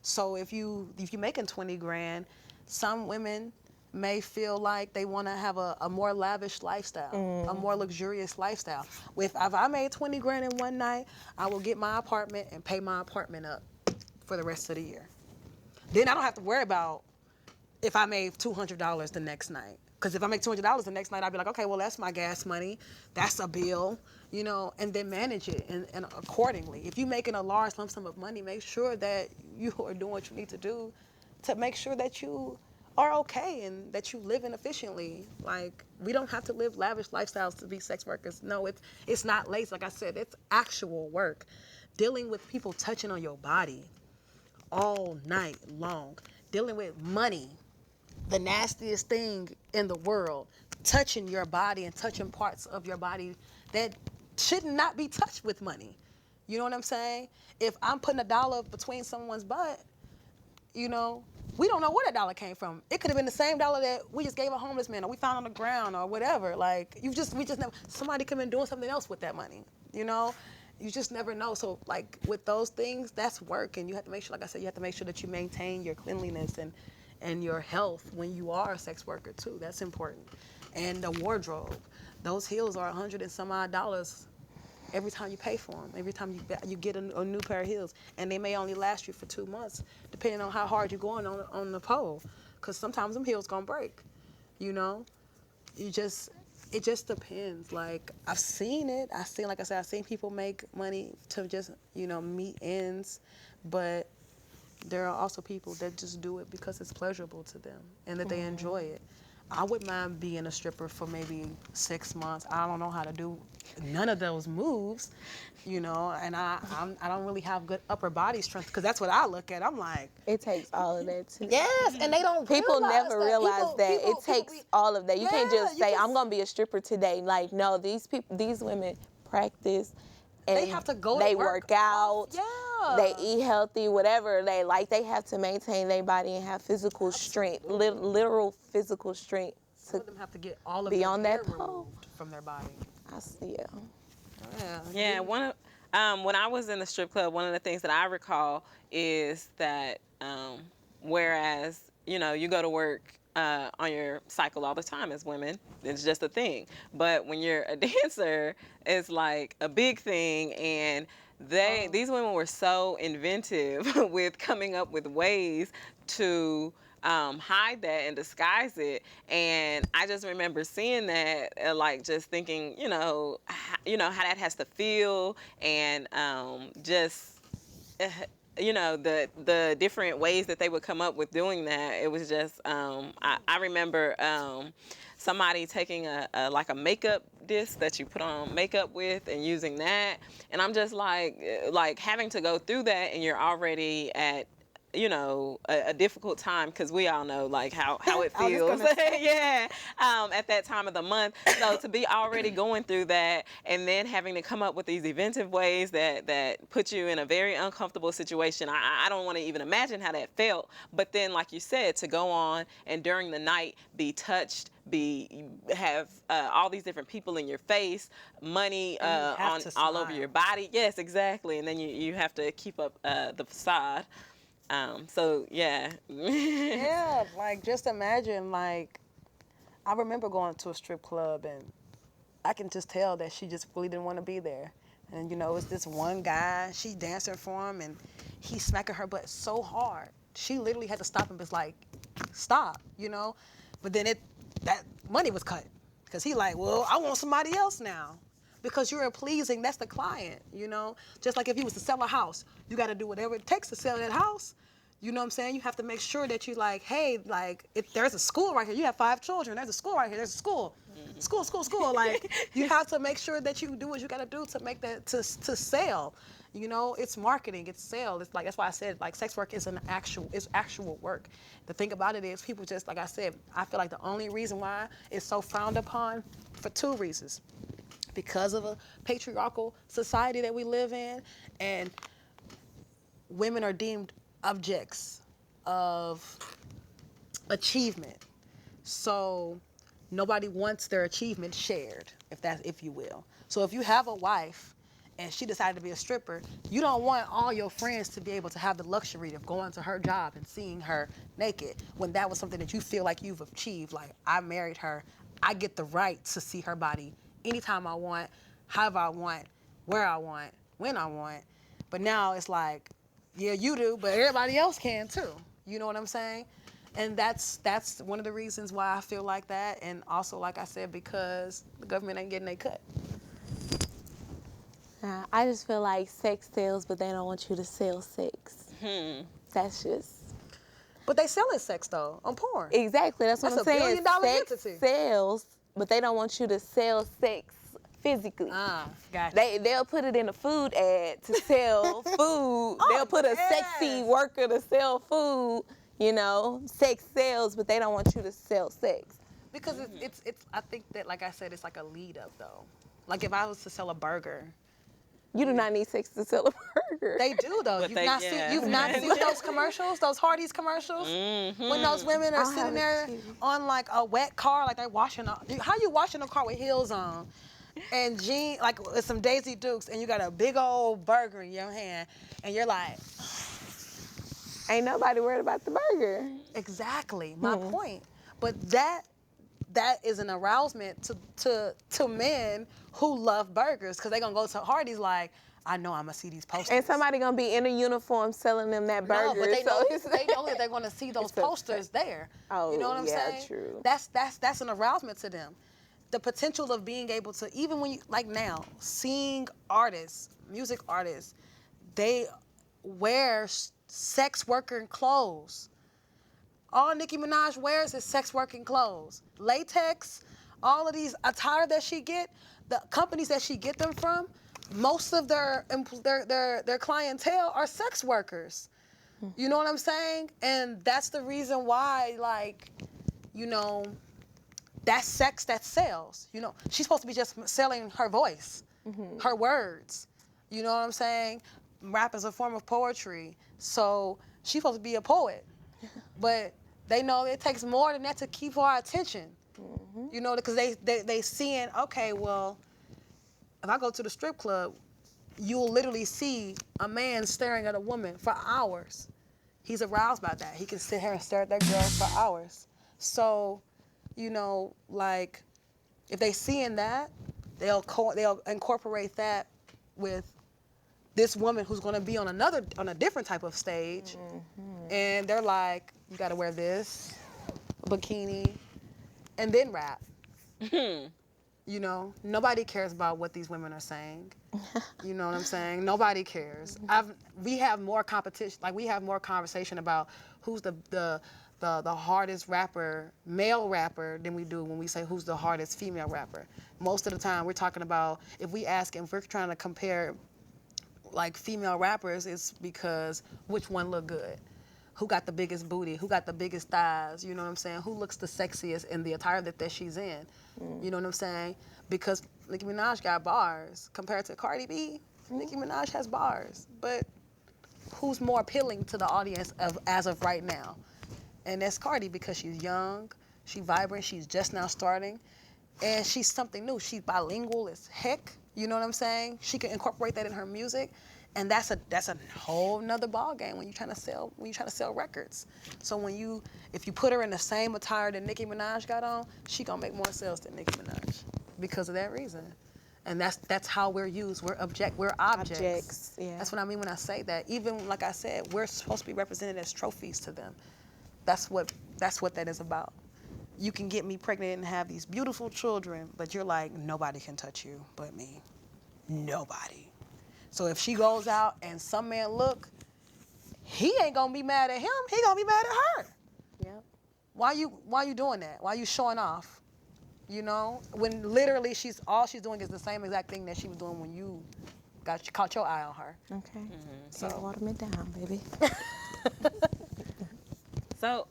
So if you making 20 grand, some women may feel like they want to have a more lavish lifestyle, a more luxurious lifestyle. If I made 20 grand in one night, I will get my apartment and pay my apartment up for the rest of the year. Then I don't have to worry about if I made $200 the next night. Because if I make $200 the next night, I'd be like, okay, well, that's my gas money. That's a bill, and then manage it and accordingly. If you're making a large lump sum of money, make sure that you are doing what you need to do to make sure that you are okay and that you live in efficiently. Like, we don't have to live lavish lifestyles to be sex workers. No, it's not lazy. Like I said, it's actual work. Dealing with people touching on your body all night long. Dealing with money. The nastiest thing in the world, touching your body and touching parts of your body that should not be touched with money. You know what I'm saying? If I'm putting a dollar between someone's butt, you know, we don't know where that dollar came from. It could have been the same dollar that we just gave a homeless man or we found on the ground or whatever. Like, we just never, somebody could have been doing something else with that money, you know? You just never know. So, like, with those things, that's work. And you have to make sure, like I said, you have to make sure that you maintain your cleanliness and your health when you are a sex worker, too. That's important. And the wardrobe. Those heels are $100 and some odd dollars every time you pay for them, every time you get a new pair of heels. And they may only last you for 2 months, depending on how hard you're going on the pole. Because sometimes them heels gonna break, you know? It just depends. Like, I've seen it. Like I said, I've seen people make money to just, you know, meet ends. But there are also people that just do it because it's pleasurable to them and that they enjoy it. I wouldn't mind being a stripper for maybe 6 months. I don't know how to do none of those moves, you know, and I don't really have good upper body strength because that's what I look at. I'm like, It takes all of that too. yes, and they don't People realize never that. realize that People it takes be- all of that. You can't Yeah, just you say, can "I'm gonna be a stripper today." Like, no, these women practice, and They have to go to they work. work out. Yeah. They eat healthy, whatever they like. They have to maintain their body and have physical strength, literal physical strength. Some of them have to get all of be their on hair that pole. removed from their body. I see it. Yeah. Yeah, when I was in the strip club, one of the things that I recall is that whereas you know you go to work on your cycle all the time as women, it's just a thing. But when you're a dancer, it's like a big thing, and these women were so inventive with coming up with ways to hide that and disguise it. And I just remember seeing that, like just thinking, you know how that has to feel, and just you know the different ways that they would come up with doing that. It was just I remember somebody taking like a makeup disc that you put on makeup with and using that, and I'm just like having to go through that, and you're already at a difficult time, because we all know like how it I was just feels gonna say. yeah at that time of the month. So to be already going through that, and then having to come up with these inventive ways that put you in a very uncomfortable situation, I don't want to even imagine how that felt. But then, like you said, to go on and during the night be touched, have all these different people in your face, money And you have on to all over smile. your body. Yes, exactly. And then you have to keep up the facade. So yeah. Yeah, like just imagine, like, I remember going to a strip club and I can just tell that she just really didn't want to be there. And you know, it's this one guy, she dancing for him and he's smacking her butt so hard. She literally had to stop him, just like, stop, you know? But then that money was cut. Because he like, well, I want somebody else now. Because you're pleasing, that's the client, you know? Just like if he was to sell a house, you got to do whatever it takes to sell that house. You know what I'm saying? You have to make sure that you like, hey, like, if there's a school right here, you have 5 children, there's a school right here, there's a school. School. Like, you have to make sure that you do what you got to do to make that, to sell. You know, it's marketing, it's sales. It's like, that's why I said, like, sex work is actual work. The thing about it is people just, like I said, I feel like the only reason why it's so frowned upon, for 2 reasons. Because of a patriarchal society that we live in, and women are deemed objects of achievement. So nobody wants their achievement shared, if you will. So if you have a wife and she decided to be a stripper, you don't want all your friends to be able to have the luxury of going to her job and seeing her naked, when that was something that you feel like you've achieved. Like, I married her, I get the right to see her body anytime I want, however I want, where I want, when I want. But now it's like, yeah, you do, but everybody else can too. You know what I'm saying? And that's one of the reasons why I feel like that. And also, like I said, because the government ain't getting their cut. I just feel like sex sells, but they don't want you to sell sex. That's just But they selling sex though on porn. exactly. That's what That's I'm a saying. billion-dollar Sex entity. sells, but they don't want you to sell sex physically. Gotcha. They'll put it in a food ad to sell food. They'll put a sexy yes. worker to sell food. You know, sex sells, but they don't want you to sell sex. Because it's I think that, like I said, it's like a lead up though. Like if I was to sell a burger, You do not need sex to sell a burger. they do though. But You've they- not yeah. seen those commercials, those Hardee's commercials, when those women are I sitting haven't there seen. on like a wet car, like they're washing. How you washing a car with heels on, and jean like with some Daisy Dukes, and you got a big old burger in your hand, and you're like, Ain't nobody worried about the burger. exactly my point. But that is an arousement to men who love burgers, because they're gonna go to Hardee's like, I know I'm gonna see these posters. And somebody gonna be in a uniform selling them that burger. No, but they so know, it's- they know that they're gonna see those It's a posters there. Oh, You know what I'm yeah, saying? true. That's an arousement to them. The potential of being able to, even when you, like now, seeing artists, music artists, they wear sex worker clothes. All Nicki Minaj wears is sex working clothes. Latex, all of these attire that she get, the companies that she get them from, most of their clientele are sex workers. You know what I'm saying? And that's the reason why, like, you know, that's sex that sells. You know, she's supposed to be just selling her voice, her words. You know what I'm saying? Rap is a form of poetry. So she's supposed to be a poet. But they know it takes more than that to keep our attention. You know, because they seeing, okay, well, if I go to the strip club, you'll literally see a man staring at a woman for hours. He's aroused by that. He can sit here and stare at that girl for hours. So, you know, like, if they seeing that, they'll incorporate that with this woman who's going to be on a different type of stage, and they're like, you got to wear this bikini, and then rap. You know, nobody cares about what these women are saying. You know what I'm saying? Nobody cares. We have more competition, like we have more conversation about who's the hardest rapper, male rapper, than we do when we say who's the hardest female rapper. Most of the time, we're talking about, if we're trying to compare like female rappers, it's because which one look good, who got the biggest booty, who got the biggest thighs, you know what I'm saying, who looks the sexiest in the attire that she's in, you know what I'm saying, because Nicki Minaj got bars compared to Cardi B. Nicki Minaj has bars, but who's more appealing to the audience as of right now? And that's Cardi, because she's young, she's vibrant, she's just now starting, and she's something new. She's bilingual as heck. You know what I'm saying? She can incorporate that in her music, and that's a whole nother ball game when you're trying to sell records. So if you put her in the same attire that Nicki Minaj got on, she gonna make more sales than Nicki Minaj because of that reason. And that's how we're used. We're objects. Objects, yeah. That's what I mean when I say that. Even like I said, we're supposed to be represented as trophies to them. That's what that is about. You can get me pregnant and have these beautiful children, but you're like, nobody can touch you but me. Nobody. So if she goes out and some man look, he ain't gonna be mad at him, he gonna be mad at her. Yep. Why you doing that? Why you showing off? You know? When literally all she's doing is the same exact thing that she was doing when you caught your eye on her. Okay. So- So water me down, baby. So,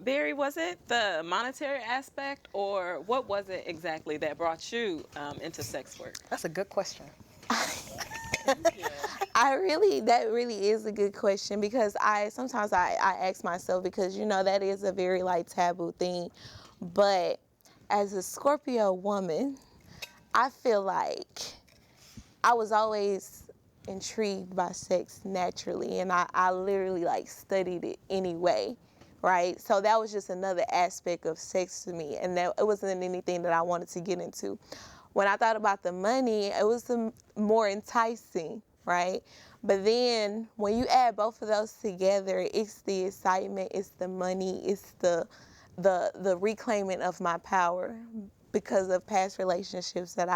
Barry, was it the monetary aspect, or what was it exactly that brought you into sex work? That's a good question. That really is a good question, because sometimes I ask myself, because that is a very like taboo thing, but as a Scorpio woman, I feel like I was always intrigued by sex naturally, and I literally like studied it anyway, right? So that was just another aspect of sex to me, and that it wasn't anything that I wanted to get into. When I thought about the money, it was more enticing, right? But then when you add both of those together, it's the excitement, it's the money, it's the reclaiming of my power, because of past relationships that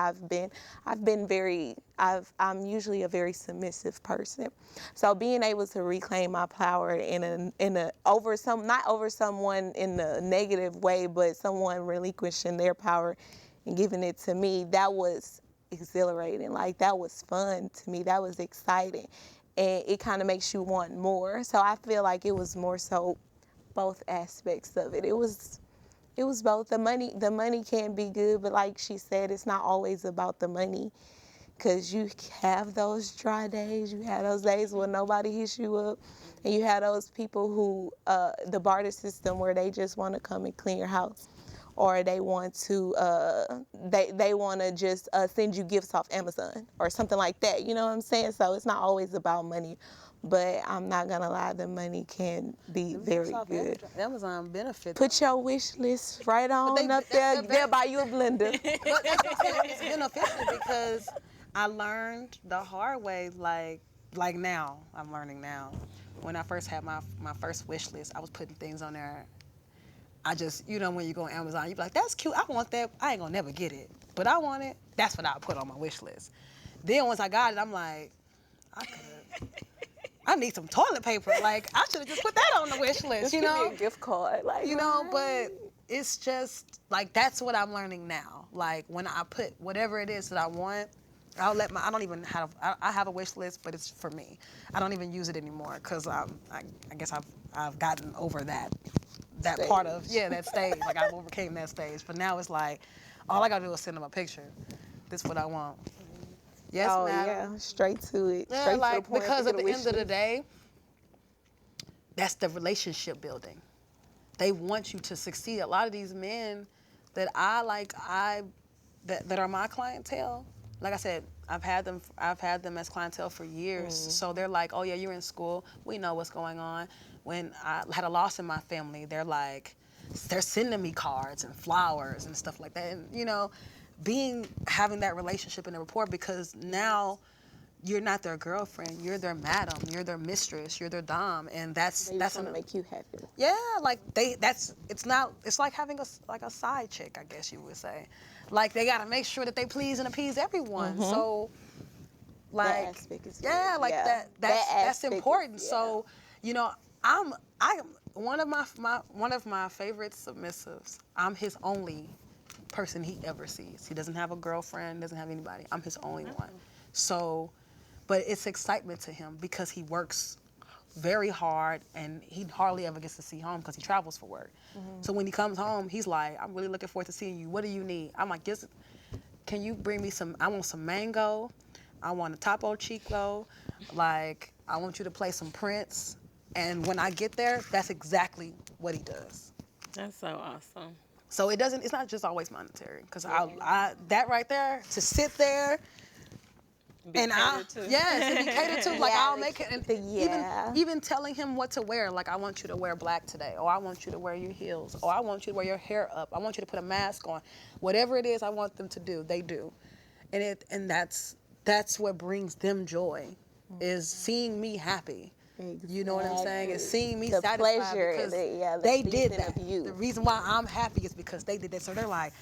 I'm usually a very submissive person. So being able to reclaim my power not over someone in a negative way, but someone relinquishing their power and giving it to me, that was exhilarating. Like, that was fun to me. That was exciting. And it kind of makes you want more. So I feel like it was more so both aspects of it. It was It was both. The money can be good, but like she said, it's not always about the money. Cause you have those dry days, you have those days where nobody hits you up, and you have those people who the barter system where they just want to come and clean your house, or they want to they want to just send you gifts off Amazon or something like that. You know what I'm saying? So it's not always about money, but I'm not gonna lie, the money can be very good. Amazon benefits. Put your wish list right on up there. They'll buy you a blender. But that's what I'm saying. It's beneficial because I learned the hard way. Like now, I'm learning now. When I first had my first wish list, I was putting things on there. I just, when you go on Amazon, you be like, that's cute. I want that. I ain't gonna never get it, but I want it. That's what I put on my wish list. Then once I got it, I'm like, I need some toilet paper. Like, I should have just put that on the wish list, Give me a gift card, like But it's just like that's what I'm learning now. Like when I put whatever it is that I want, I have a wish list, but it's for me. I don't even use it anymore because I guess I've gotten over that stage. Part of that stage. Like I've overcame that stage. But now it's like all I gotta do is send them a picture. This is what I want. Yes, oh madam. yeah, straight to it. Yeah, Straight like to the point. because at the wish end of the list. day, that's the relationship building. They want you to succeed. A lot of these men that that are my clientele, like I said, I've had them as clientele for years. So they're like, oh yeah, you're in school. We know what's going on. When I had a loss in my family, they're sending me cards and flowers and stuff like that. And having that relationship and a rapport, because now you're not their girlfriend, you're their madam, you're their mistress, you're their dom, and that's gonna make you happy. Yeah, like it's like having a side chick, I guess you would say. Like they gotta make sure that they please and appease everyone. So like that aspect is that's important. Is, So I'm one of my favorite submissives. I'm his only person he ever sees. He doesn't have a girlfriend, doesn't have anybody. I'm his only one. So, but it's excitement to him because he works very hard and he hardly ever gets to see home because he travels for work. So when he comes home, he's like, I'm really looking forward to seeing you. What do you need? I'm like, can you bring me I want some mango. I want a Topo Chico. Like, I want you to play some Prince. And when I get there, that's exactly what he does. That's so awesome. So it's not just always monetary. Because that right there, to sit there, Be catered to. Yes, and be catered to. Like I'll make it, and even telling him what to wear. Like I want you to wear black today, or I want you to wear your heels, or I want you to wear your hair up. I want you to put a mask on. Whatever it is I want them to do, they do, and that's what brings them joy, is seeing me happy. Exactly. You know what I'm saying? Is seeing me satisfied pleasure, because the they did that. of you. The reason why I'm happy is because they did that. So they're like.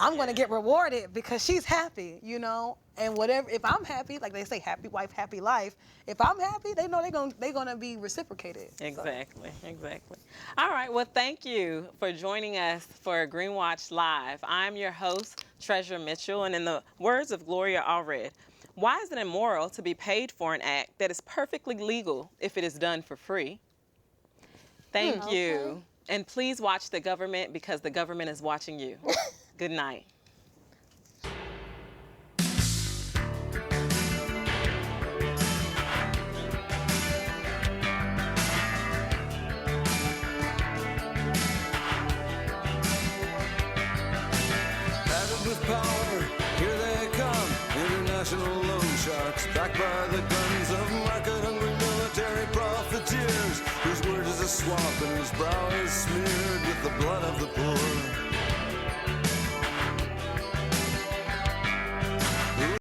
I'm gonna get rewarded because she's happy, and whatever. If I'm happy, like they say, happy wife, happy life. If I'm happy, they know they're gonna be reciprocated. Exactly. All right. Well, thank you for joining us for Green Watch Live. I'm your host, Treasure Mitchell, and in the words of Gloria Allred, why is it immoral to be paid for an act that is perfectly legal if it is done for free? Thank you. And please watch the government because the government is watching you. Good night. Padded with power, here they come. International loan sharks, backed by the guns of market-hungry military profiteers, whose word is a swamp and whose brow is smeared with the blood of the poor.